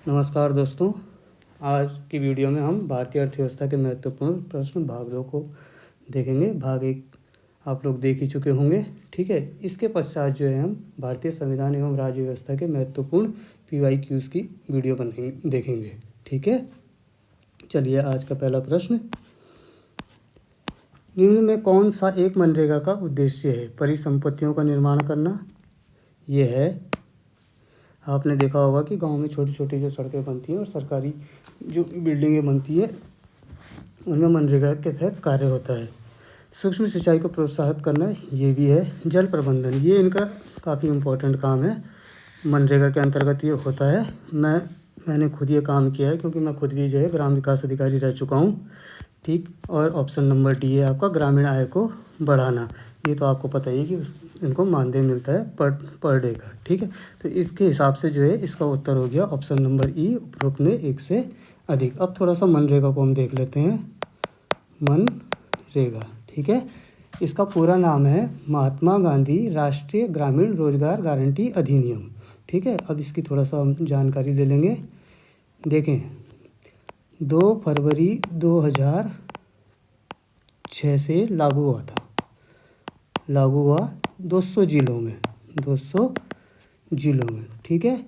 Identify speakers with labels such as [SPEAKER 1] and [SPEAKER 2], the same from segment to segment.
[SPEAKER 1] नमस्कार दोस्तों, आज की वीडियो में हम भारतीय अर्थव्यवस्था के महत्वपूर्ण प्रश्न भाग 2 को देखेंगे। भाग 1 आप लोग देख ही चुके होंगे, ठीक है। इसके पश्चात जो है हम भारतीय संविधान एवं राज्य व्यवस्था के महत्वपूर्ण PYQs की वीडियो देखेंगे, ठीक है। चलिए, आज का पहला प्रश्न, निम्न में कौन सा एक मनरेगा का उद्देश्य है? परिसंपत्तियों का निर्माण करना। ये है, आपने देखा होगा कि गांव में छोटी छोटी जो सड़कें बनती हैं और सरकारी जो बिल्डिंगें बनती है उनमें मनरेगा के तहत कार्य होता है। सूक्ष्म सिंचाई को प्रोत्साहित करना, ये भी है। जल प्रबंधन, ये इनका काफ़ी इम्पोर्टेंट काम है, मनरेगा के अंतर्गत ये होता है। मैंने खुद ये काम किया है क्योंकि मैं खुद भी जो है ग्राम विकास अधिकारी रह चुका हूँ, ठीक। और ऑप्शन नंबर डी है आपका, ग्रामीण आय को बढ़ाना। ये तो आपको पता ही है कि इनको मानदेय मिलता है पर डे का, ठीक है। तो इसके हिसाब से जो है इसका उत्तर हो गया ऑप्शन नंबर ई, उपरोक्त में एक से अधिक। अब थोड़ा सा मनरेगा को हम देख लेते हैं। मनरेगा, ठीक है, इसका पूरा नाम है महात्मा गांधी राष्ट्रीय ग्रामीण रोजगार गारंटी अधिनियम, ठीक है। अब इसकी थोड़ा सा हम जानकारी ले लेंगे। देखें, 2 फरवरी 2006 से लागू हुआ था। लागू हुआ 200 जिलों में, 200 जिलों में, ठीक है।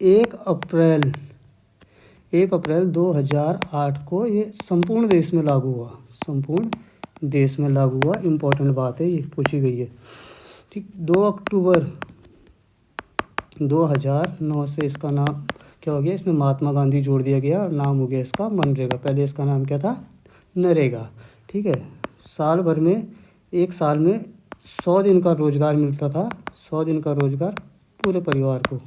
[SPEAKER 1] 1 अप्रैल 2008 को ये संपूर्ण देश में लागू हुआ, संपूर्ण देश में लागू हुआ। इम्पोर्टेंट बात है, ये पूछी गई है, ठीक। 2 अक्टूबर 2009 से इसका नाम क्या हो गया, इसमें महात्मा गांधी जोड़ दिया गया और नाम हो गया इसका मनरेगा। पहले इसका नाम क्या था, नरेगा, ठीक है। साल भर में, एक साल में 100 दिन का रोजगार मिलता था, 100 दिन का रोजगार पूरे परिवार को,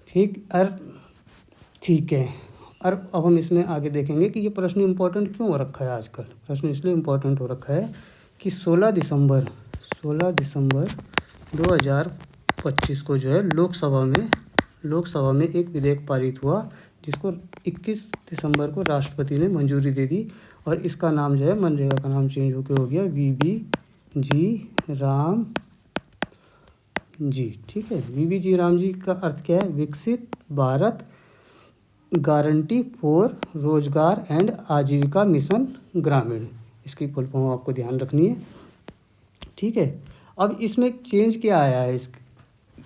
[SPEAKER 1] ठीक। ठीक है। और अब हम इसमें आगे देखेंगे कि ये प्रश्न इम्पोर्टेंट क्यों हो रखा है आजकल। प्रश्न इसलिए इम्पोर्टेंट हो रखा है कि 16 दिसंबर 2025 को जो है लोकसभा में एक विधेयक पारित हुआ, जिसको 21 दिसंबर को राष्ट्रपति ने मंजूरी दे दी। और इसका नाम जो है, मनरेगा का नाम चेंज होकर हो गया VBG राम जी, ठीक है। VBG राम जी का अर्थ क्या है, विकसित भारत गारंटी फॉर रोजगार एंड आजीविका मिशन ग्रामीण। इसकी फुल फॉर्म आपको ध्यान रखनी है, ठीक है। अब इसमें चेंज क्या आया है, इस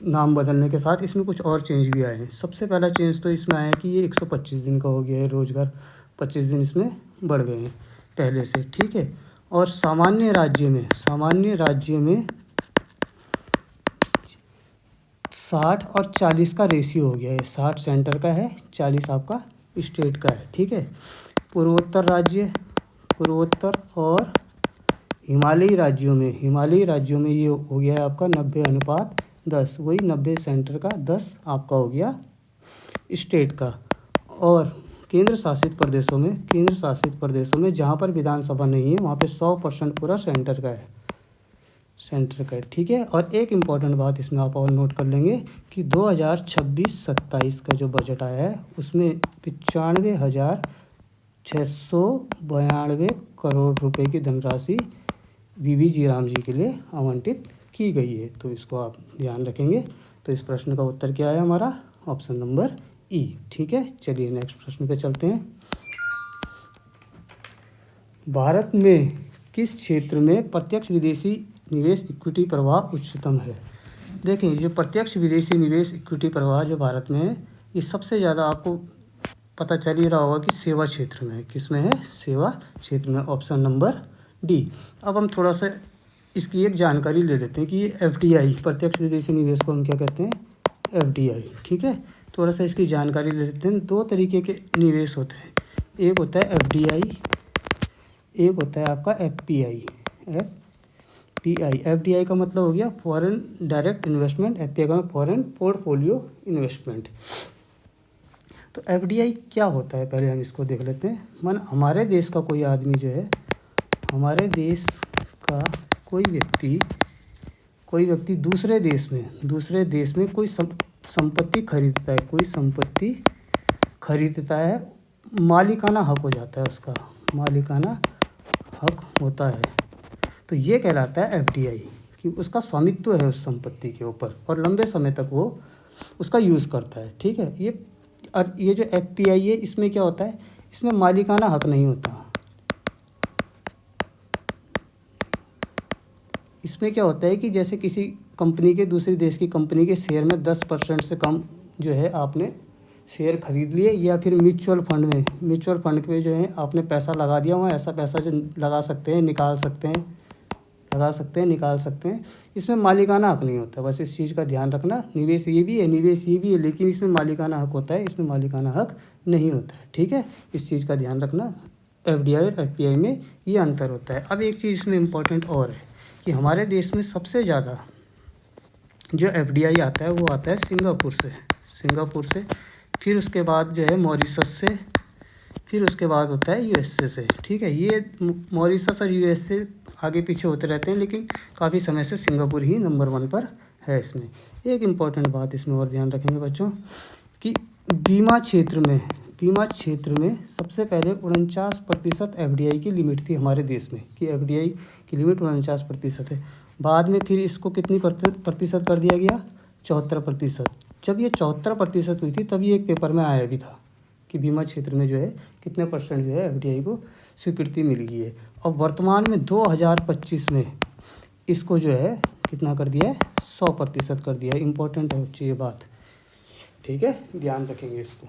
[SPEAKER 1] नाम बदलने के साथ इसमें कुछ और चेंज भी आए हैं। सबसे पहला चेंज तो इसमें आया कि ये 125 दिन का हो गया है रोजगार, 25 दिन इसमें बढ़ गए हैं पहले से, ठीक है। और सामान्य राज्य में 60 और 40 का रेशियो हो गया है। 60 सेंटर का है, 40 आपका स्टेट का है, ठीक है। पूर्वोत्तर और हिमालयी राज्यों में ये हो गया है आपका 90:10, वही 90 सेंटर का, 10 आपका हो गया स्टेट का। और केंद्र शासित प्रदेशों में जहाँ पर विधानसभा नहीं है वहाँ पे 100% पूरा सेंटर का है, ठीक है। और एक इम्पॉर्टेंट बात इसमें आप और नोट कर लेंगे कि 2026-27 का जो बजट आया है उसमें 95,692 करोड़ रुपए की धनराशि VBG राम जी के लिए आवंटित की गई है। तो इसको आप ध्यान रखेंगे। तो इस प्रश्न का उत्तर क्या है हमारा, ऑप्शन नंबर ई, ठीक है। चलिए नेक्स्ट प्रश्न पे चलते हैं। भारत में किस क्षेत्र में प्रत्यक्ष विदेशी निवेश इक्विटी प्रवाह उच्चतम है? देखें, ये प्रत्यक्ष विदेशी निवेश इक्विटी प्रवाह जो भारत में है, ये सबसे ज़्यादा आपको पता चल ही रहा होगा कि सेवा क्षेत्र में है। किस में है, सेवा क्षेत्र में, ऑप्शन नंबर डी। अब हम थोड़ा सा इसकी एक जानकारी ले लेते हैं कि ये FDI, प्रत्यक्ष विदेशी निवेश को हम क्या कहते हैं, FDI, ठीक है। थोड़ा सा इसकी जानकारी ले लेते हैं। 2 तरीके के निवेश होते हैं, एक होता है FDI, एक होता है आपका FPI। FDI का मतलब हो गया फॉरेन डायरेक्ट इन्वेस्टमेंट, FPI का फॉरेन पोर्टफोलियो इन्वेस्टमेंट। तो FDI क्या होता है, पहले हम इसको देख लेते हैं। हमारे देश का कोई आदमी जो है, हमारे देश का कोई व्यक्ति दूसरे देश में कोई संपत्ति खरीदता है, मालिकाना हक हो जाता है, उसका मालिकाना हक होता है। तो ये कहलाता है FDI, कि उसका स्वामित्व है उस संपत्ति के ऊपर और लंबे समय तक वो उसका यूज़ करता है। ठीक है, ये जो FPI है इसमें क्या होता है, इसमें मालिकाना हक नहीं होता। इसमें क्या होता है कि जैसे किसी कंपनी के, दूसरी देश की कंपनी के शेयर में 10% से कम जो है आपने शेयर खरीद लिए, या फिर म्यूचुअल फंड पे जो है आपने पैसा लगा दिया, वहाँ ऐसा पैसा जो लगा सकते हैं, निकाल सकते हैं, निकाल सकते हैं। इसमें मालिकाना हक नहीं होता, बस इस चीज़ का ध्यान रखना। निवेश ये भी है, लेकिन इसमें मालिकाना हक होता है, इसमें मालिकाना हक नहीं होता है। ठीक है, इस चीज़ का ध्यान रखना। FDI और FPI में ये अंतर होता है। अब एक चीज़ इसमें इम्पोर्टेंट और है कि हमारे देश में सबसे ज़्यादा जो FDI आता है वो आता है सिंगापुर से, फिर उसके बाद जो है मॉरिशस से, फिर उसके बाद होता है USA से। ठीक है, ये मॉरिशस और USA आगे पीछे होते रहते हैं, लेकिन काफ़ी समय से सिंगापुर ही नंबर 1 पर है। इसमें एक इम्पॉर्टेंट बात इसमें और ध्यान रखेंगे बच्चों कि बीमा क्षेत्र में सबसे पहले 49% FDI की लिमिट थी हमारे देश में, कि FDI की लिमिट 49% है। बाद में फिर इसको कितनी प्रतिशत कर दिया गया, 74%। जब ये 74% हुई थी तभी एक पेपर में आया भी था कि बीमा क्षेत्र में जो है कितने % जो है FDI को स्वीकृति मिल गई है। और वर्तमान में 2025 में इसको जो है कितना कर दिया है, 100% कर दिया है। इम्पोर्टेंट है बच्चे ये बात। ठीक है, ध्यान रखेंगे इसको।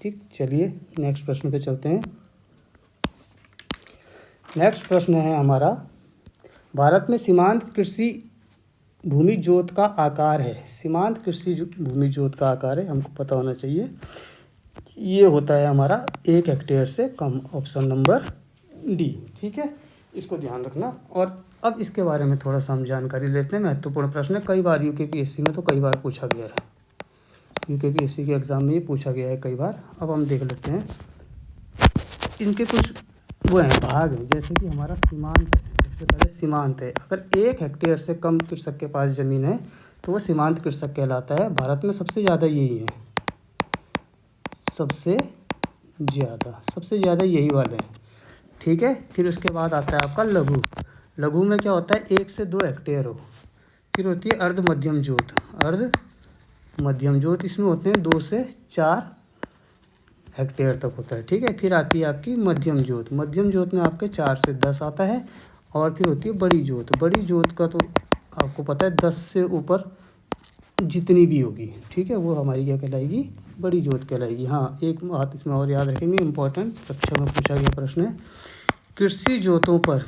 [SPEAKER 1] ठीक, चलिए नेक्स्ट प्रश्न पे चलते हैं। नेक्स्ट प्रश्न है हमारा, भारत में सीमांत कृषि भूमि जोत का आकार है। सीमांत कृषि भूमि जोत का आकार है, हमको पता होना चाहिए। ये होता है हमारा 1 हेक्टेयर से कम, ऑप्शन नंबर D। ठीक है, इसको ध्यान रखना। और अब इसके बारे में थोड़ा सा हम जानकारी लेते हैं। महत्वपूर्ण प्रश्न है, कई बार UKPSC में तो कई बार पूछा गया है, UKPSC के एग्ज़ाम में ये पूछा गया है कई बार। अब हम देख लेते हैं, इनके कुछ वो हैं भाग हैं, जैसे कि हमारा सीमांत है। सबसे पहले सीमांत है, अगर 1 हेक्टेयर से कम कृषक के पास ज़मीन है तो वो सीमांत कृषक कहलाता है। भारत में सबसे ज़्यादा यही है, सबसे ज़्यादा यही वाले हैं। ठीक है, फिर उसके बाद आता है आपका लघु में क्या होता है, 1 से 2 हेक्टेयर हो। फिर होती है अर्ध मध्यम जोत, इसमें होते हैं 2 से 4 हेक्टेयर तक होता है। ठीक है, फिर आती है आपकी मध्यम जोत में आपके 4 से 10 आता है। और फिर होती है बड़ी जोत का तो आपको पता है 10 से ऊपर जितनी भी होगी, ठीक है, वो हमारी क्या कहलाएगी, बड़ी जोत कहलाएगी। हाँ, एक बात इसमें और याद रखेंगे, इम्पोर्टेंट परीक्षा में पूछा गया प्रश्न है, कृषि जोतों पर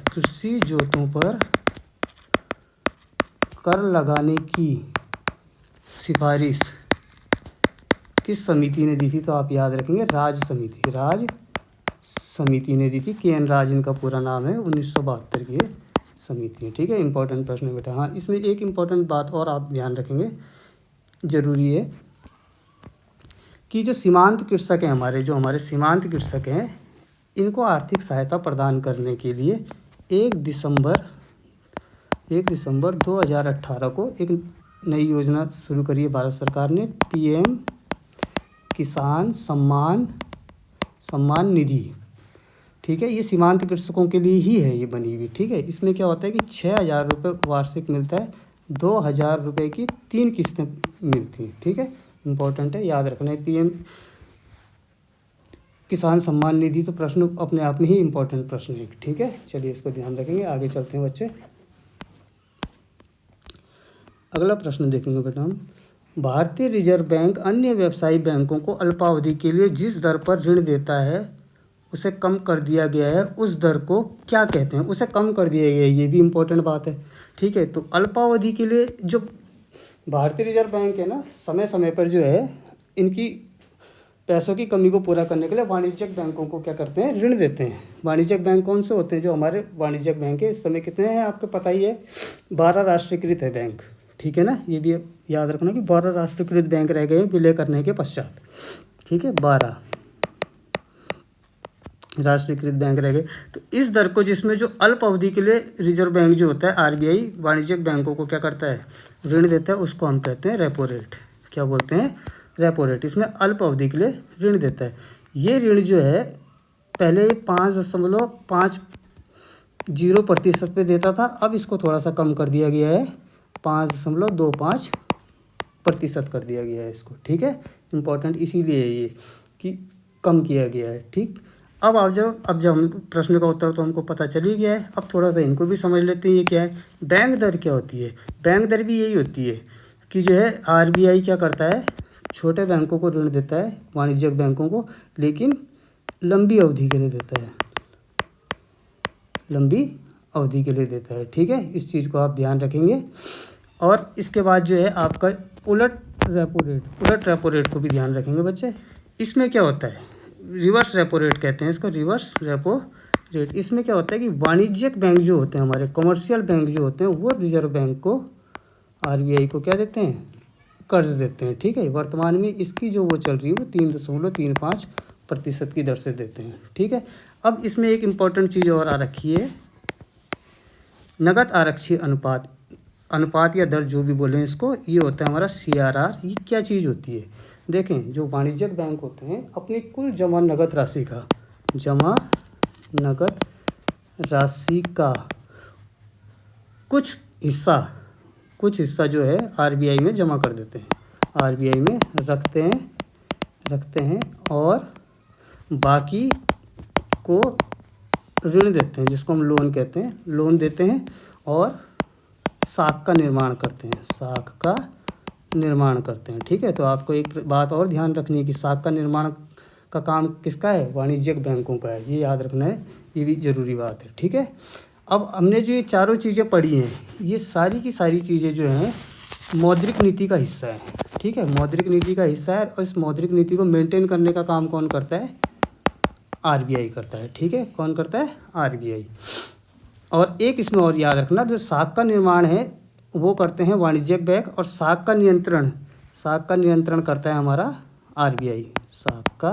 [SPEAKER 1] कर लगाने की सिफारिश किस समिति ने दी थी, तो आप याद रखेंगे राज समिति ने दी थी। KN राज इनका पूरा नाम है, 1972 की समिति है। ठीक है, इंपॉर्टेंट प्रश्न है बेटा। हाँ, इसमें एक इम्पॉर्टेंट बात और आप ध्यान रखेंगे, ज़रूरी है कि जो सीमांत कृषक हैं हमारे सीमांत कृषक हैं, इनको आर्थिक सहायता प्रदान करने के लिए 1 दिसंबर 2018 को एक नई योजना शुरू करी है भारत सरकार ने, PM किसान सम्मान निधि। ठीक है, ये सीमांत कृषकों के लिए ही है ये बनी हुई। ठीक है, इसमें क्या होता है कि 6,000 रुपये वार्षिक मिलता है, 2,000 रुपये की 3 किस्तें मिलती हैं। ठीक है, इम्पोर्टेंट है, याद रखना है। PM किसान सम्मान निधि तो प्रश्न अपने आप में ही इम्पोर्टेंट प्रश्न है। ठीक है, चलिए इसको ध्यान रखेंगे। आगे चलते हैं बच्चे, अगला प्रश्न देखेंगे बेटा हम। भारतीय रिजर्व बैंक अन्य व्यवसायिक बैंकों को अल्पावधि के लिए जिस दर पर ऋण देता है उसे कम कर दिया गया है, उस दर को क्या कहते हैं, उसे कम कर दिया गया है, ये भी इम्पोर्टेंट बात है। ठीक है, तो अल्पावधि के लिए जो भारतीय रिजर्व बैंक है ना, समय समय पर जो है इनकी पैसों की कमी को पूरा करने के लिए वाणिज्यिक बैंकों को क्या करते हैं, ऋण देते हैं। वाणिज्यिक बैंक कौन से होते हैं, जो हमारे वाणिज्यिक बैंक है, इस समय कितने हैं आपको पता ही है, 12 राष्ट्रीयकृत है बैंक। ठीक है ना, ये भी याद रखना कि 12 राष्ट्रीयकृत बैंक रह गए विलय करने के पश्चात। ठीक है, 12 राष्ट्रीयकृत बैंक रह गए। तो इस दर को, जिसमें जो अल्प अवधि के लिए रिजर्व बैंक जो होता है RBI वाणिज्यिक बैंकों को क्या करता है, ऋण देता है, उसको हम कहते हैं रेपो रेट। क्या बोलते हैं, रेपो रेट। इसमें अल्प अवधि के लिए ऋण देता है। ये ऋण जो है पहले 5.50% पे देता था, अब इसको थोड़ा सा कम कर दिया गया है, 5.25% प्रतिशत कर दिया गया है इसको, ठीक है। इम्पोर्टेंट इसीलिए है ये कि कम किया गया है, ठीक। अब जब हम प्रश्न का उत्तर तो हमको पता चल ही गया है, अब थोड़ा सा इनको भी समझ लेते हैं ये क्या है। बैंक दर क्या होती है? बैंक दर भी यही होती है कि जो है आरबीआई क्या करता है, छोटे बैंकों को ऋण देता है, वाणिज्यिक बैंकों को, लेकिन लंबी अवधि के लिए देता है, लंबी अवधि के लिए देता है, ठीक है। इस चीज़ को आप ध्यान रखेंगे। और इसके बाद जो है आपका उलट रेपो रेट को भी ध्यान रखेंगे बच्चे। इसमें क्या होता है, रिवर्स रेपो रेट कहते हैं इसको, रिवर्स रेपो रेट। इसमें क्या होता है कि वाणिज्यिक बैंक जो होते हैं, हमारे कमर्शियल बैंक जो होते हैं, वो रिजर्व बैंक को, आरबीआई को क्या देते हैं, कर्ज देते हैं, ठीक है। वर्तमान में इसकी जो वो चल रही है वो 3.35% की दर से देते हैं, ठीक है। अब इसमें एक इम्पॉर्टेंट चीज़ और आ रखी है, नगद आरक्षी अनुपात या दर जो भी बोलें इसको, ये होता है हमारा CRR। ये क्या चीज़ होती है? देखें, जो वाणिज्यिक बैंक होते हैं अपनी कुल जमा नगद राशि का कुछ हिस्सा जो है आरबीआई में जमा कर देते हैं, आरबीआई में रखते हैं और बाकी को ऋण देते हैं, जिसको हम लोन कहते हैं, लोन देते हैं और साख का निर्माण करते हैं, ठीक है। तो आपको एक बात और ध्यान रखनी है कि साख का निर्माण का काम किसका है, वाणिज्यिक बैंकों का है, ये याद रखना है, ये भी ज़रूरी बात है, ठीक है। अब हमने जो ये चारों चीज़ें पढ़ी हैं, ये सारी की सारी चीज़ें जो हैं मौद्रिक नीति का हिस्सा है, ठीक है, मौद्रिक नीति का हिस्सा है। और इस मौद्रिक नीति को मेंटेन करने का काम कौन करता है, आरबीआई करता है, ठीक है। कौन करता है, आरबीआई। और एक इसमें और याद रखना, जो साख का निर्माण है वो करते हैं वाणिज्यिक बैंक, और साख का नियंत्रण करता है हमारा आरबीआई। साख का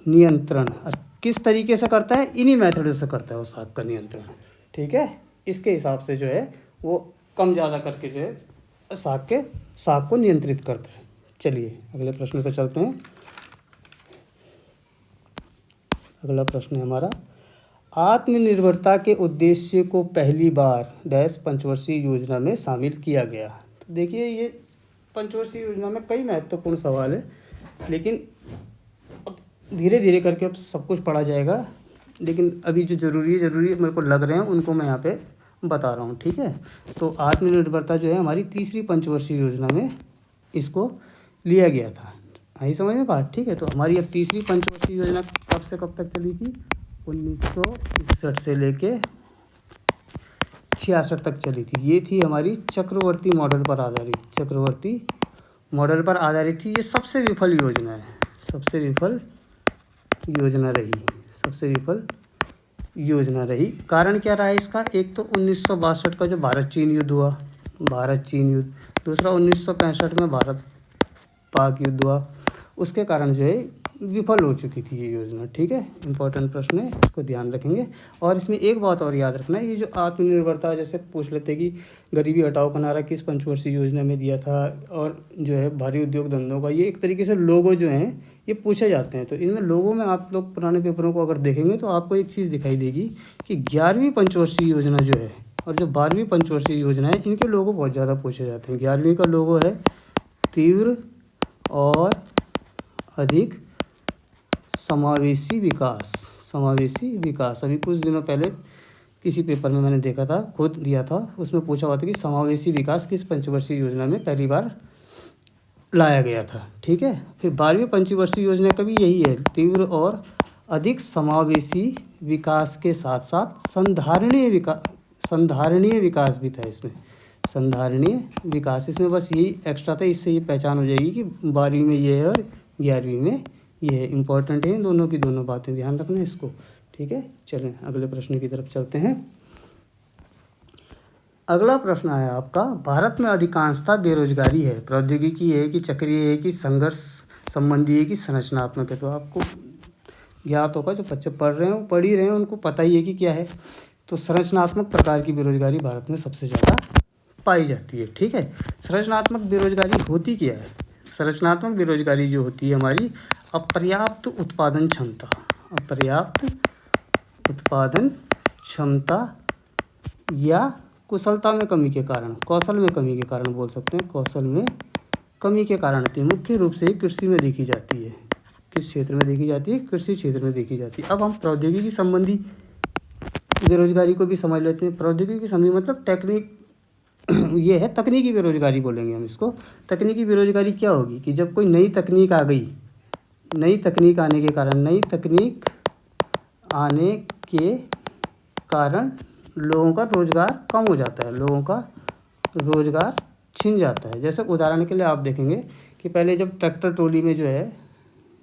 [SPEAKER 1] नियंत्रण और किस तरीके से करता है, इन्हीं मेथडों से करता है वो साख का नियंत्रण, ठीक है। इसके हिसाब से जो है वो कम ज़्यादा करके जो है साख को नियंत्रित करता है। चलिए अगले प्रश्न पर चलते हैं। अगला प्रश्न है हमारा, आत्मनिर्भरता के उद्देश्य को पहली बार पंचवर्षीय योजना में शामिल किया गया। तो देखिए, ये पंचवर्षीय योजना में कई महत्वपूर्ण सवाल है, लेकिन अब धीरे धीरे करके अब सब कुछ पढ़ा जाएगा, लेकिन अभी जो ज़रूरी मेरे को लग रहे हैं उनको मैं यहाँ पे बता रहा हूँ, ठीक है। तो आत्मनिर्भरता जो है हमारी तीसरी पंचवर्षीय योजना में इसको लिया गया था, आई समझ में बात, ठीक है। तो हमारी अब तीसरी पंचवर्षीय योजना कब से कब तक चली थी, 1961 से लेके 66 तक चली थी। ये थी हमारी चक्रवर्ती मॉडल पर आधारित थी। ये सबसे विफल योजना रही। कारण क्या रहा इसका, एक तो 1962 का जो भारत चीन युद्ध हुआ, दूसरा 1965 में भारत पाक युद्ध हुआ, उसके कारण जो है विफल हो चुकी थी ये योजना, ठीक है। इंपॉर्टेंट प्रश्न है, इसको ध्यान रखेंगे। और इसमें एक बात और याद रखना है, ये जो आत्मनिर्भरता, जैसे पूछ लेते कि गरीबी हटाओ का नारा किस पंचवर्षीय योजना में दिया था, और जो है भारी उद्योग धंधों का, ये एक तरीके से लोगो जो हैं ये पूछे जाते हैं। तो इनमें लोगों में आप लोग पुराने पेपरों को अगर देखेंगे तो आपको एक चीज़ दिखाई देगी कि 11वीं पंचवर्षीय योजना जो है और जो 12वीं पंचवर्षीय योजना है, इनके लोगो बहुत ज़्यादा पूछे जाते हैं। 11वीं का लोगो है तीव्र और अधिक समावेशी विकास। अभी कुछ दिनों पहले किसी पेपर में मैंने देखा था, खुद दिया था, उसमें पूछा हुआ था कि समावेशी विकास किस पंचवर्षीय योजना में पहली बार लाया गया था, ठीक है। फिर 12वीं पंचवर्षीय योजना का भी यही है, तीव्र और अधिक समावेशी विकास के साथ साथ संधारणीय विकास भी था इसमें, संधारणीय विकास। इसमें बस यही एक्स्ट्रा था, इससे ये पहचान हो जाएगी कि 12वीं में ये है और 11वीं में ये है। इंपॉर्टेंट है, दोनों की दोनों बातें ध्यान रखना इसको, ठीक है। चलें अगले प्रश्न की तरफ चलते हैं। अगला प्रश्न है आपका, भारत में अधिकांशतः बेरोजगारी है, प्रौद्योगिकी है कि चक्रीय है कि संघर्ष संबंधी है कि संरचनात्मक है। तो आपको ज्ञात होगा, जो बच्चे पढ़ ही रहे हैं उनको पता ही है कि क्या है। तो संरचनात्मक प्रकार की बेरोजगारी भारत में सबसे ज़्यादा पाई जाती है, ठीक है। संरचनात्मक बेरोजगारी होती क्या है? संरचनात्मक बेरोजगारी जो होती है हमारी, अपर्याप्त उत्पादन क्षमता या कुशलता में कमी के कारण, कौशल में कमी के कारण बोल सकते हैं, कौशल में कमी के कारण आती है। मुख्य रूप से कृषि में देखी जाती है। किस क्षेत्र में देखी जाती है? कृषि क्षेत्र में देखी जाती है। अब हम प्रौद्योगिकी संबंधी बेरोजगारी को भी समझ लेते हैं। प्रौद्योगिकी संबंधी मतलब टेक्निक, ये है तकनीकी बेरोजगारी बोलेंगे हम इसको। तकनीकी बेरोजगारी क्या होगी कि जब कोई नई तकनीक आ गई, नई तकनीक आने के कारण, नई तकनीक आने के कारण लोगों का रोज़गार कम हो जाता है, लोगों का रोज़गार छिन जाता है। जैसे उदाहरण के लिए आप देखेंगे कि पहले जब ट्रैक्टर ट्रॉली में जो है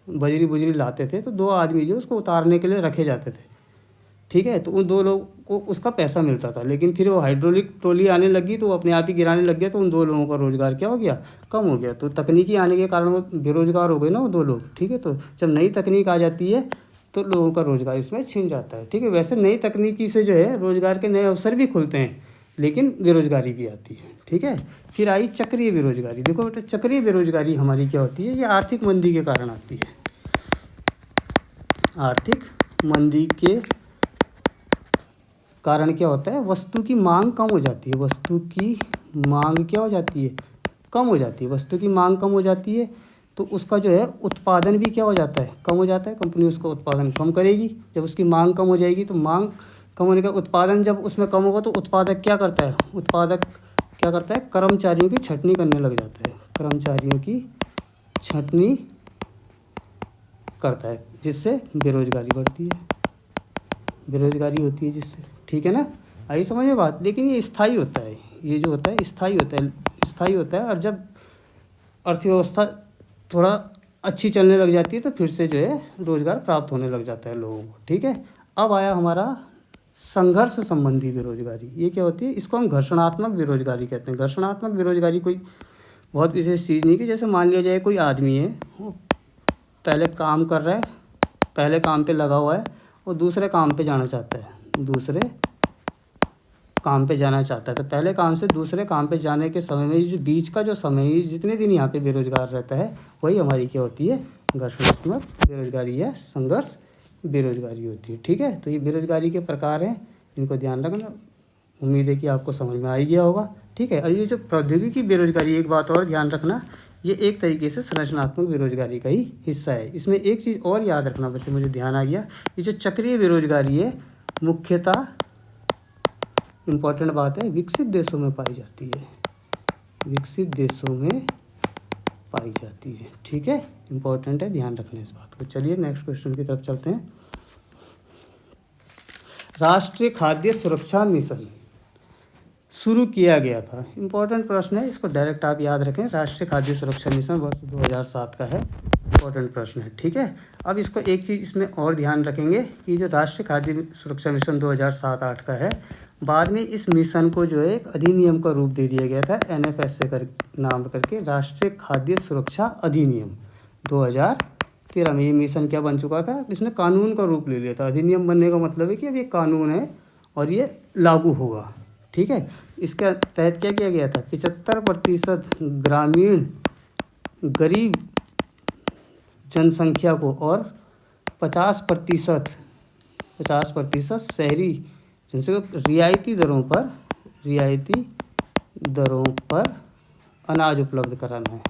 [SPEAKER 1] बजरी बुजरी लाते थे तो 2 आदमी जो उसको उतारने के लिए रखे जाते थे, ठीक है। तो उन 2 लोग को उसका पैसा मिलता था। लेकिन फिर वो हाइड्रोलिक ट्रॉली आने लगी तो वो अपने आप ही गिराने लग गया, तो उन 2 लोगों का रोज़गार क्या हो गया? कम हो गया। तो तकनीकी आने के कारण वो बेरोज़गार हो गए ना वो 2 लोग, ठीक है। तो जब नई तकनीक आ जाती है तो लोगों का रोज़गार इसमें छिन जाता है, ठीक है। वैसे नई तकनीकी से जो है रोज़गार के नए अवसर भी खुलते हैं, लेकिन बेरोज़गारी भी आती है, ठीक है। फिर आई चक्रीय बेरोज़गारी। देखो बेटा, चक्रीय बेरोज़गारी हमारी क्या होती है? ये आर्थिक मंदी के कारण आती है। आर्थिक मंदी के कारण क्या होता है? वस्तु की मांग कम हो जाती है। वस्तु की मांग क्या हो जाती है? कम हो जाती है। वस्तु की मांग कम हो जाती है तो उसका जो है उत्पादन भी क्या हो जाता है? कम हो जाता है। कंपनी उसका उत्पादन कम करेगी। जब उसकी मांग कम हो जाएगी तो मांग कम होने का उत्पादन जब उसमें कम होगा तो उत्पादक क्या करता है? उत्पादक क्या करता है? कर्मचारियों की छँटनी करने लग जाता है। कर्मचारियों की छँटनी करता है, जिससे बेरोज़गारी बढ़ती है, बेरोज़गारी होती है जिससे, ठीक है ना। आई समझ में बात। लेकिन ये स्थायी होता है, ये जो होता है स्थायी होता है, स्थायी होता है। और जब अर्थव्यवस्था थोड़ा अच्छी चलने लग जाती है तो फिर से जो है रोज़गार प्राप्त होने लग जाता है लोगों को, ठीक है। अब आया हमारा संघर्ष संबंधी बेरोज़गारी। ये क्या होती है? इसको हम घर्षणात्मक बेरोज़गारी कहते हैं। घर्षणात्मक बेरोज़गारी कोई बहुत विशेष चीज़ नहीं कि जैसे मान लिया जाए कोई आदमी है, वो पहले काम कर रहा है, पहले काम पे लगा हुआ है, वो दूसरे काम पे जाना चाहता है, दूसरे काम पे जाना चाहता है। तो पहले काम से दूसरे काम पे जाने के समय में जो बीच का जो समय है, जितने दिन यहाँ पे बेरोज़गार रहता है, वही हमारी क्या होती है? घर्षणात्मक बेरोज़गारी या संघर्ष बेरोज़गारी होती है, ठीक है। तो ये बेरोज़गारी के प्रकार हैं, इनको ध्यान रखना। उम्मीद है कि आपको समझ में आ ही गया होगा, ठीक है। और ये जो प्रौद्योगिकी बेरोज़गारी, एक बात और ध्यान रखना, ये एक तरीके से संरचनात्मक बेरोज़गारी का ही हिस्सा है। इसमें एक चीज़ और याद रखना बच्चे, मुझे ध्यान आ गया, ये जो चक्रीय बेरोज़गारी है मुख्यतः, इम्पॉर्टेंट बात है, विकसित देशों में पाई जाती है, विकसित देशों में पाई जाती है, ठीक है। इम्पॉर्टेंट है, ध्यान रखना इस बात को। चलिए नेक्स्ट क्वेश्चन की तरफ चलते हैं। राष्ट्रीय खाद्य सुरक्षा मिशन शुरू किया गया था। इम्पोर्टेंट प्रश्न है, इसको डायरेक्ट आप याद रखें। राष्ट्रीय खाद्य सुरक्षा मिशन वर्ष 2007 का है, इम्पोर्टेंट प्रश्न है, ठीक है। अब इसको एक चीज़ इसमें और ध्यान रखेंगे कि जो राष्ट्रीय खाद्य सुरक्षा मिशन 2007-08 का है, बाद में इस मिशन को जो है एक अधिनियम का रूप दे दिया गया था, NFSA कर नाम करके, राष्ट्रीय खाद्य सुरक्षा अधिनियम 2013 में। ये मिशन क्या बन चुका था? इसने कानून का रूप ले लिया था। अधिनियम बनने का मतलब है कि अब ये कानून है और ये लागू होगा, ठीक है। इसके तहत क्या किया गया था? 75% ग्रामीण गरीब जनसंख्या को और 50% शहरी जनसंख्या को रियायती दरों पर अनाज उपलब्ध कराना है,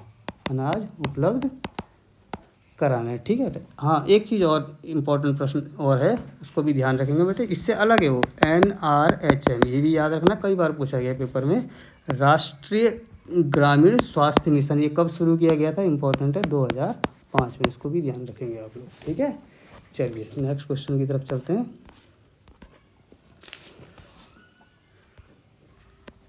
[SPEAKER 1] अनाज उपलब्ध कराना है, ठीक है। हाँ, एक चीज़ और इम्पोर्टेंट प्रश्न और है, उसको भी ध्यान रखेंगे बेटे, इससे अलग है वो NRHM, ये भी याद रखना, कई बार पूछा गया पेपर में। राष्ट्रीय ग्रामीण स्वास्थ्य मिशन, ये कब शुरू किया गया था? इम्पोर्टेंट है, 2005 में। इसको भी ध्यान रखेंगे आप लोग, ठीक है। चलिए नेक्स्ट क्वेश्चन की तरफ चलते हैं।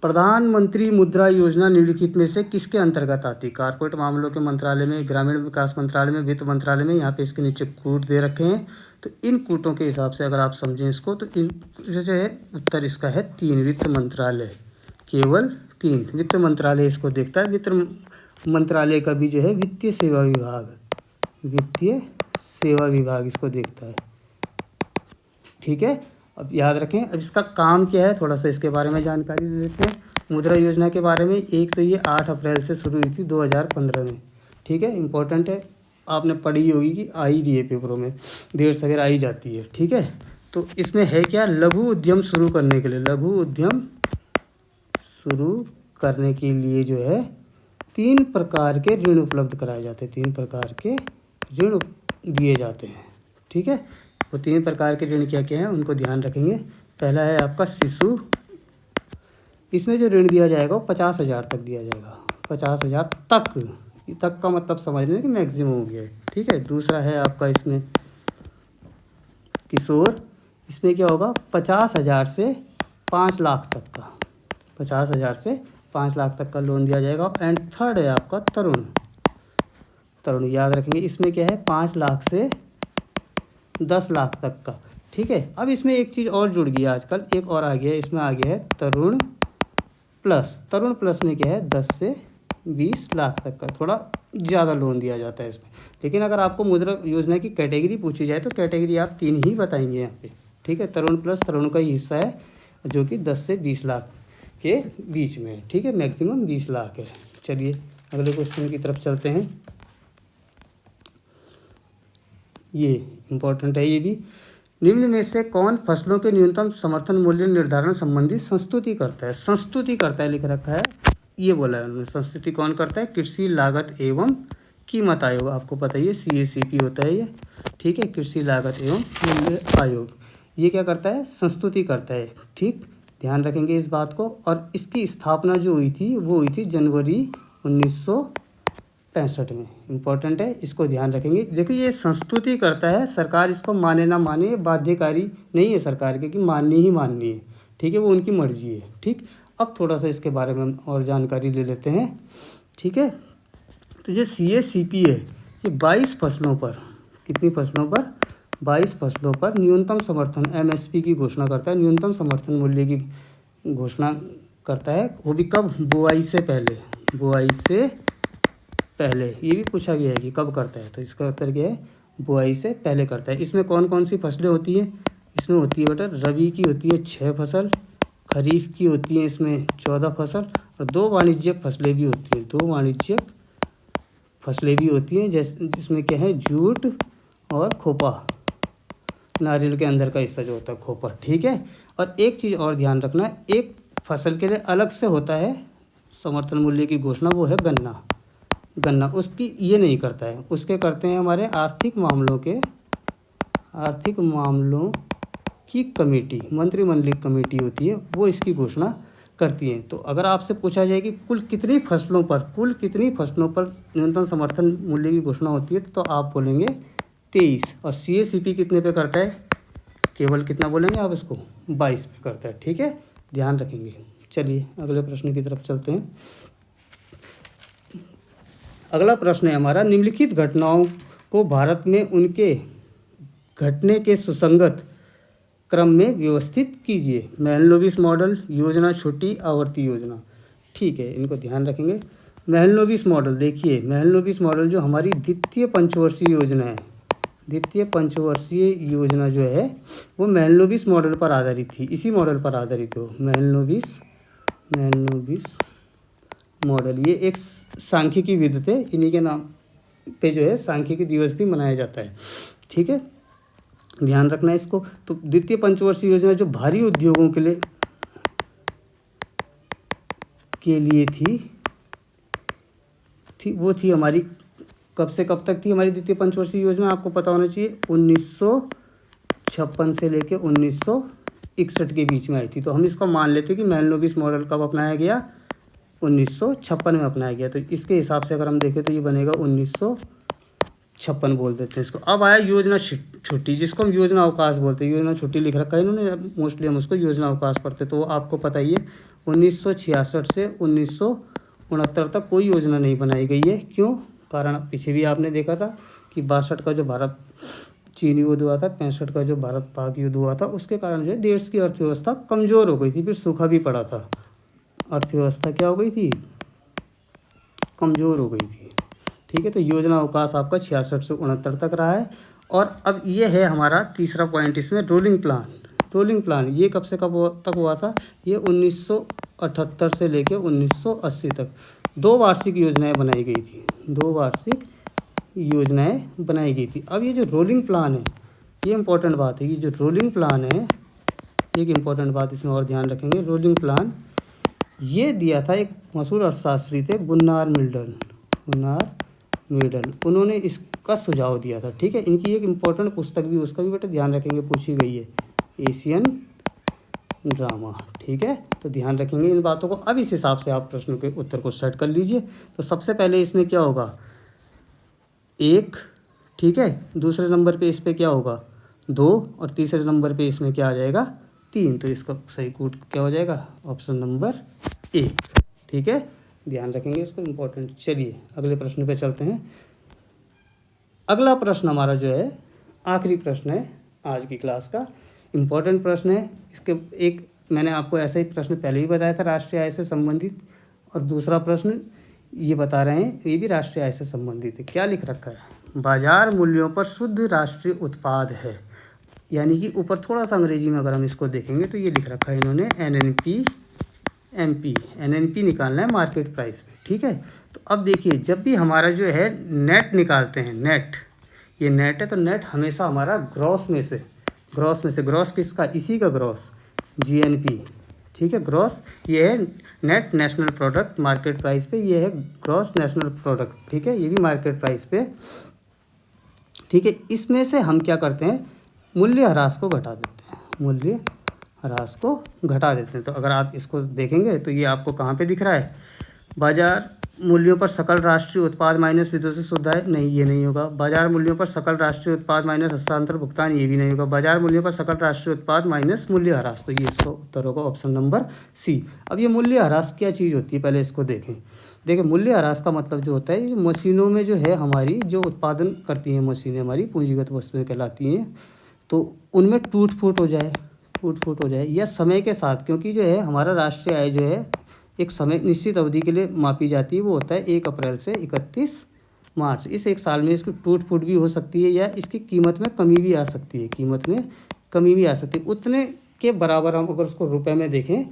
[SPEAKER 1] प्रधानमंत्री मुद्रा योजना निम्नलिखित में से किसके अंतर्गत आती है? कारपोरेट मामलों के मंत्रालय में, ग्रामीण विकास मंत्रालय में, वित्त मंत्रालय में। यहाँ पे इसके नीचे कूट दे रखे हैं, तो इन कूटों के हिसाब से अगर आप समझें इसको, तो इन जो है उत्तर इसका है 3, वित्त मंत्रालय, केवल 3 वित्त मंत्रालय इसको देखता है। वित्त मंत्रालय का भी जो है वित्तीय सेवा विभाग इसको देखता है, ठीक है। अब याद रखें, अब इसका काम क्या है, थोड़ा सा इसके बारे में जानकारी ले लेते हैं। मुद्रा योजना के बारे में, एक तो ये 8 अप्रैल से शुरू हुई थी 2015 में, ठीक है। इम्पोर्टेंट है, आपने पढ़ी होगी कि आ ही रही है पेपरों में, देर सवेर आई जाती है, ठीक है। तो इसमें है क्या? लघु उद्यम शुरू करने के लिए, लघु उद्यम शुरू करने के लिए जो है 3 प्रकार के ऋण उपलब्ध कराए जाते हैं। 3 प्रकार के ऋण दिए जाते हैं। ठीक है, वो 3 प्रकार के ऋण क्या क्या हैं उनको ध्यान रखेंगे। पहला है आपका शिशु, इसमें जो ऋण दिया जाएगा वो 50,000 तक दिया जाएगा। 50,000 तक का मतलब समझ लें कि मैक्सिमम हो गया है। ठीक है, दूसरा है आपका इसमें किशोर, इसमें क्या होगा 50,000 से 5 लाख तक का, 50,000 से 5 लाख तक का लोन दिया जाएगा। एंड थर्ड है आपका तरुण, याद रखेंगे इसमें क्या है 5 लाख से 10 लाख तक का। ठीक है, अब इसमें एक चीज़ और जुड़ गई आजकल, एक और आ गया है, इसमें आ गया है तरुण प्लस में क्या है 10 से 20 लाख तक का थोड़ा ज़्यादा लोन दिया जाता है इसमें। लेकिन अगर आपको मुद्रा योजना की कैटेगरी पूछी जाए तो कैटेगरी आप 3 ही बताएंगे यहाँ पे। ठीक है, तरुण प्लस तरुण का ही हिस्सा है जो कि 10 से 20 लाख के बीच में है। ठीक है, मैक्सिमम 20 लाख है। चलिए अगले क्वेश्चन की तरफ चलते हैं। ये इम्पोर्टेंट है ये भी। निम्न में से कौन फसलों के न्यूनतम समर्थन मूल्य निर्धारण संबंधी संस्तुति करता है लिख रखा है, ये बोला है उन्होंने। संस्तुति कौन करता है? कृषि लागत एवं कीमत आयोग, आपको पता ही है CACP होता है ये। ठीक है, कृषि लागत एवं मूल्य आयोग, ये क्या करता है? संस्तुति करता है। ठीक, ध्यान रखेंगे इस बात को। और इसकी स्थापना जो हुई थी वो हुई थी जनवरी 1965 में। इम्पोर्टेंट है, इसको ध्यान रखेंगे। देखिए ये संस्तुति करता है, सरकार इसको माने ना माने बाध्यकारी नहीं है सरकार के कि माननी ही माननी है। ठीक है, वो उनकी मर्जी है। ठीक, अब थोड़ा सा इसके बारे में और जानकारी ले लेते हैं। ठीक है, तो ये CACP है, ये 22 फसलों पर, कितनी फसलों पर? 22 फसलों पर न्यूनतम समर्थन MSP की घोषणा करता है, न्यूनतम समर्थन मूल्य की घोषणा करता है। वो भी कब? बुआई से पहले। ये भी पूछा गया है कि कब करता है, तो इसका उत्तर क्या है? बुआई से पहले करता है। इसमें कौन कौन सी फसलें होती हैं? इसमें होती है बेटा रबी की होती है 6 फसल, खरीफ की होती है इसमें 14 फसल, और 2 वाणिज्यिक फसलें भी होती हैं। 2 वाणिज्यिक फसलें भी होती हैं, जैसे इसमें क्या है जूट और खोपा, नारियल के अंदर का हिस्सा जो होता है खोपा। ठीक है, और एक चीज़ और ध्यान रखना, एक फसल के लिए अलग से होता है समर्थन मूल्य की घोषणा, वो है गन्ना। उसकी ये नहीं करता है, उसके करते हैं हमारे आर्थिक मामलों की कमेटी, मंत्रिमंडलीय कमेटी होती है, वो इसकी घोषणा करती है। तो अगर आपसे पूछा जाए कि कुल कितनी फसलों पर न्यूनतम समर्थन मूल्य की घोषणा होती है, तो आप बोलेंगे 23। और CACP कितने पे करता है? केवल कितना बोलेंगे आप इसको? 22 पे करता है। ठीक है, ध्यान रखेंगे। चलिए अगले प्रश्न की तरफ चलते हैं। अगला प्रश्न है हमारा, निम्नलिखित घटनाओं को भारत में उनके घटने के सुसंगत क्रम में व्यवस्थित कीजिए। महलनोबिस मॉडल, योजना छोटी, आवर्ती योजना। ठीक है, इनको ध्यान रखेंगे। महलनोबिस मॉडल, देखिए महलनोबिस मॉडल जो हमारी द्वितीय पंचवर्षीय योजना है, द्वितीय पंचवर्षीय योजना जो है वो महलनोबिस मॉडल पर आधारित थी, इसी मॉडल पर आधारित हो। महलनोबिस मॉडल, ये एक सांख्यिकी विद थे, इन्हीं के नाम पे जो है सांख्यिकी दिवस भी मनाया जाता है। ठीक है, ध्यान रखना है इसको। तो द्वितीय पंचवर्षीय योजना जो भारी उद्योगों के लिए थी वो थी हमारी, कब से कब तक थी हमारी द्वितीय पंचवर्षीय योजना? आपको पता होना चाहिए 1956 से लेके 1961 के बीच में आई थी। तो हम इसको मान लेते कि महलनोबिस मॉडल कब अपनाया गया? 1956 में अपनाया गया। तो इसके हिसाब से अगर हम देखें तो ये बनेगा 1956 बोल देते हैं इसको। अब आया योजना छोटी, जिसको हम योजना अवकाश बोलते हैं। योजना छोटी लिख रखा है इन्होंने, मोस्टली हम उसको योजना अवकाश पढ़ते। तो आपको पता ही है 1966 से 1969 तक कोई योजना नहीं बनाई गई है। क्यों? कारण पीछे भी आपने देखा था कि 62 का जो भारत चीन युद्ध हुआ था, 65 का जो भारत पाक युद्ध हुआ था, उसके कारण जो है देश की अर्थव्यवस्था कमज़ोर हो गई थी, फिर सूखा भी पड़ा था। अर्थव्यवस्था क्या हो गई थी? कमज़ोर हो गई थी। ठीक है, तो योजना अवकाश आपका 66 से 69 तक रहा है। और अब ये है हमारा तीसरा पॉइंट इसमें, रोलिंग प्लान। ये कब से कब तक हुआ था? ये 1978 से लेके 1980 तक 2 वार्षिक योजनाएं बनाई गई थी। 2 वार्षिक योजनाएं बनाई गई थी। अब ये जो रोलिंग प्लान है, ये इम्पोर्टेंट बात है। ये जो रोलिंग प्लान है, एक इम्पोर्टेंट बात इसमें और ध्यान रखेंगे। रोलिंग प्लान ये दिया था एक मशहूर अर्थशास्त्री थे गुन्नार मिल्टन, उन्होंने इसका सुझाव दिया था। ठीक है, इनकी एक इम्पोर्टेंट पुस्तक भी, उसका भी बेटा ध्यान रखेंगे, पूछी गई है, एशियन ड्रामा। ठीक है, तो ध्यान रखेंगे इन बातों को। अब इस हिसाब से आप प्रश्नों के उत्तर को सेट कर लीजिए। तो सबसे पहले इसमें क्या होगा, 1, ठीक है, दूसरे नंबर पे इस पे क्या होगा 2, और तीसरे नंबर पे इसमें क्या आ जाएगा 3। तो इसका सही कूट क्या हो जाएगा, ऑप्शन नंबर ए। ठीक है, ध्यान रखेंगे इसको, इम्पोर्टेंट। चलिए अगले प्रश्न पे चलते हैं। अगला प्रश्न हमारा जो है आखिरी प्रश्न है आज की क्लास का, इम्पोर्टेंट प्रश्न है। इसके एक मैंने आपको ऐसा ही प्रश्न पहले ही बताया था राष्ट्रीय आय से संबंधित, और दूसरा प्रश्न ये बता रहे हैं ये भी राष्ट्रीय आय से संबंधित है। क्या लिख रखा है, बाजार मूल्यों पर शुद्ध राष्ट्रीय उत्पाद है, यानी कि ऊपर थोड़ा सा अंग्रेजी में अगर हम इसको देखेंगे तो ये लिख रखा है इन्होंने एनएनपी निकालना है मार्केट प्राइस पे। ठीक है, तो अब देखिए जब भी हमारा जो है नेट निकालते हैं, नेट, ये नेट है, तो नेट हमेशा हमारा ग्रॉस में से ग्रॉस किसका, इसी का ग्रॉस, जीएनपी। ठीक है, ग्रॉस ये है net national product market price पे, ये है ग्रॉस नेशनल प्रोडक्ट। ठीक है, ये भी मार्केट प्राइस पे। ठीक है, इसमें से हम क्या करते हैं, मूल्य ह्रास को घटा देते हैं, मूल्य ह्रास को घटा देते हैं। तो अगर आप इसको देखेंगे तो ये आपको कहाँ पे दिख रहा है, बाजार मूल्यों पर सकल राष्ट्रीय उत्पाद माइनस विदेशी शुद्ध आय, नहीं ये नहीं होगा। बाजार मूल्यों पर सकल राष्ट्रीय उत्पाद माइनस हस्तांतरण भुगतान, ये भी नहीं होगा। बाजार मूल्यों पर सकल राष्ट्रीय उत्पाद माइनस मूल्य ह्रास, तो ये इसका उत्तर होगा ऑप्शन नंबर सी। अब ये मूल्य ह्रास क्या चीज़ होती है, पहले इसको देखें। देखिए मूल्य ह्रास का मतलब जो होता है, ये मशीनों में जो है हमारी जो उत्पादन करती हैं मशीनें, हमारी पूंजीगत वस्तुएँ कहलाती हैं, तो उनमें टूट फूट हो जाए या समय के साथ, क्योंकि जो है हमारा राष्ट्रीय आय जो है एक समय निश्चित अवधि के लिए मापी जाती है, वो होता है 1 अप्रैल से 31 मार्च। इस एक साल में इसकी टूट फूट भी हो सकती है, या इसकी कीमत में कमी भी आ सकती है, उतने के बराबर हम अगर उसको रुपए में देखें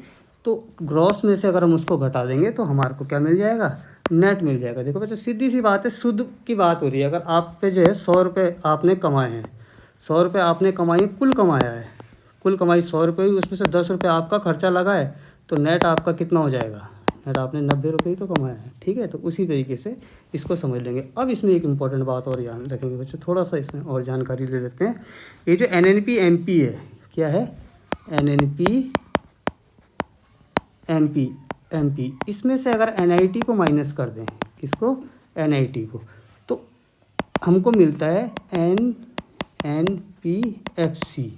[SPEAKER 1] तो ग्रॉस में से अगर हम उसको घटा देंगे तो हमारे को क्या मिल जाएगा, नेट मिल जाएगा। देखो बच्चा सीधी सी बात है, शुद्ध की बात हो रही है। अगर आप पे जो है 100 रुपये आपने कमाए हैं, 100 रुपये आपने कमाई, कुल कमाया है, कुल कमाई 100 रुपये हुई, उसमें से 10 रुपये आपका खर्चा लगा है, तो नेट आपका कितना हो जाएगा, नेट आपने 90 रुपये ही तो कमाया है। ठीक है, तो उसी तरीके से इसको समझ लेंगे। अब इसमें एक इम्पॉर्टेंट बात और ध्यान रखेंगे बच्चों, थोड़ा सा इसमें और जानकारी ले लेते हैं। ये जो एनएनपी एमपी है, क्या है, एनएनपी एमपी, इसमें से अगर एनआईटी को माइनस कर दें, किसको, एनआईटी को, तो हमको मिलता है एनएनपीएफसी।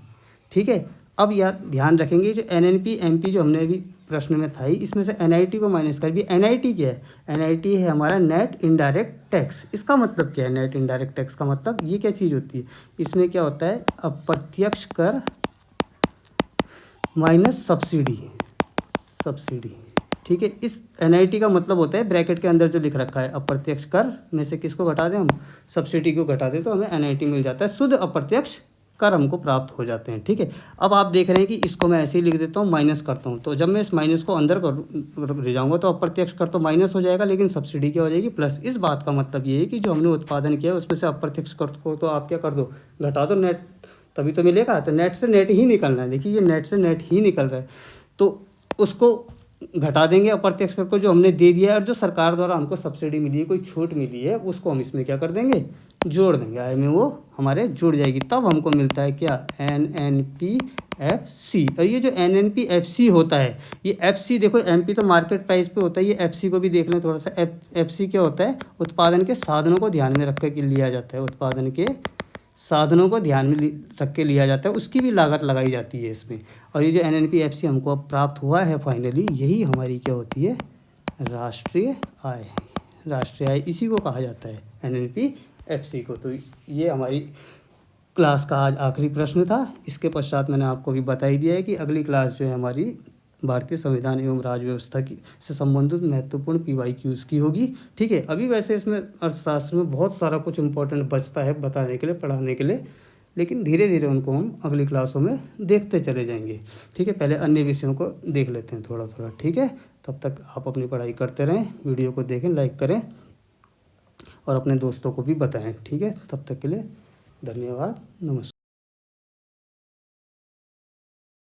[SPEAKER 1] ठीक है, अब यार ध्यान रखेंगे जो एनएनपी जो हमने अभी प्रश्न में था ही, इसमें से एनआईटी को माइनस कर भी, एनआईटी क्या है, एनआईटी है हमारा नेट इनडायरेक्ट टैक्स। इसका मतलब क्या है, नेट इनडायरेक्ट टैक्स का मतलब ये क्या चीज़ होती है, इसमें क्या होता है, अप्रत्यक्ष कर माइनस सब्सिडी। ठीक है, इस एनआईटी का मतलब होता है ब्रैकेट के अंदर जो लिख रखा है, अप्रत्यक्ष कर में से किसको घटा दें हम, सब्सिडी को घटा दें, तो हमें एनआईटी मिल जाता है, शुद्ध अप्रत्यक्ष कर हमको प्राप्त हो जाते हैं। ठीक है, अब आप देख रहे हैं कि इसको मैं ऐसे ही लिख देता हूँ, माइनस करता हूँ, तो जब मैं इस माइनस को अंदर ले जाऊँगा तो अप्रत्यक्ष कर तो माइनस हो जाएगा, लेकिन सब्सिडी क्या हो जाएगी, प्लस। इस बात का मतलब ये है कि जो हमने उत्पादन किया है उसमें से अप्रत्यक्ष कर को तो आप क्या कर दो, घटा दो, नेट तभी तो मिलेगा। तो नेट से नेट ही निकलना है, देखिए ये नेट से नेट ही निकल रहा है, तो उसको घटा देंगे अप्रत्यक्ष कर को जो हमने दे दिया है, और जो सरकार द्वारा हमको सब्सिडी मिली है, कोई छूट मिली है, उसको हम इसमें क्या कर देंगे, जोड़ देंगे, आय में वो हमारे जुड़ जाएगी, तब हमको मिलता है क्या, एनएनपीएफसी। और ये जो एनएनपीएफसी होता है, ये एफसी देखो, एमपी तो मार्केट प्राइस पे होता है, ये एफसी को भी देख लें थोड़ा सा। एफसी क्या होता है, उत्पादन के साधनों को ध्यान में रख कर लिया जाता है, उत्पादन के साधनों को ध्यान में रख के लिया जाता है, उसकी भी लागत लगाई जाती है इसमें। और ये जो एनएनपीएफसी हमको अब प्राप्त हुआ है फाइनली, यही हमारी क्या होती है, राष्ट्रीय आय। राष्ट्रीय आय इसी को कहा जाता है, एनएनपीएफसी को। तो ये हमारी क्लास का आज आखिरी प्रश्न था। इसके पश्चात मैंने आपको भी बता ही दिया है कि अगली क्लास जो है हमारी भारतीय संविधान एवं राज्य व्यवस्था की से संबंधित महत्वपूर्ण PYQs की होगी। ठीक है, अभी वैसे इसमें अर्थशास्त्र में बहुत सारा कुछ इंपॉर्टेंट बचता है बताने के लिए, पढ़ाने के लिए, लेकिन धीरे धीरे उनको हम अगली क्लासों में देखते चले जाएंगे। ठीक है, पहले अन्य विषयों को देख लेते हैं थोड़ा थोड़ा। ठीक है, तब तक आप अपनी पढ़ाई करते रहें, वीडियो को देखें, लाइक करें और अपने दोस्तों को भी बताएं। ठीक है, तब तक के लिए धन्यवाद, नमस्कार।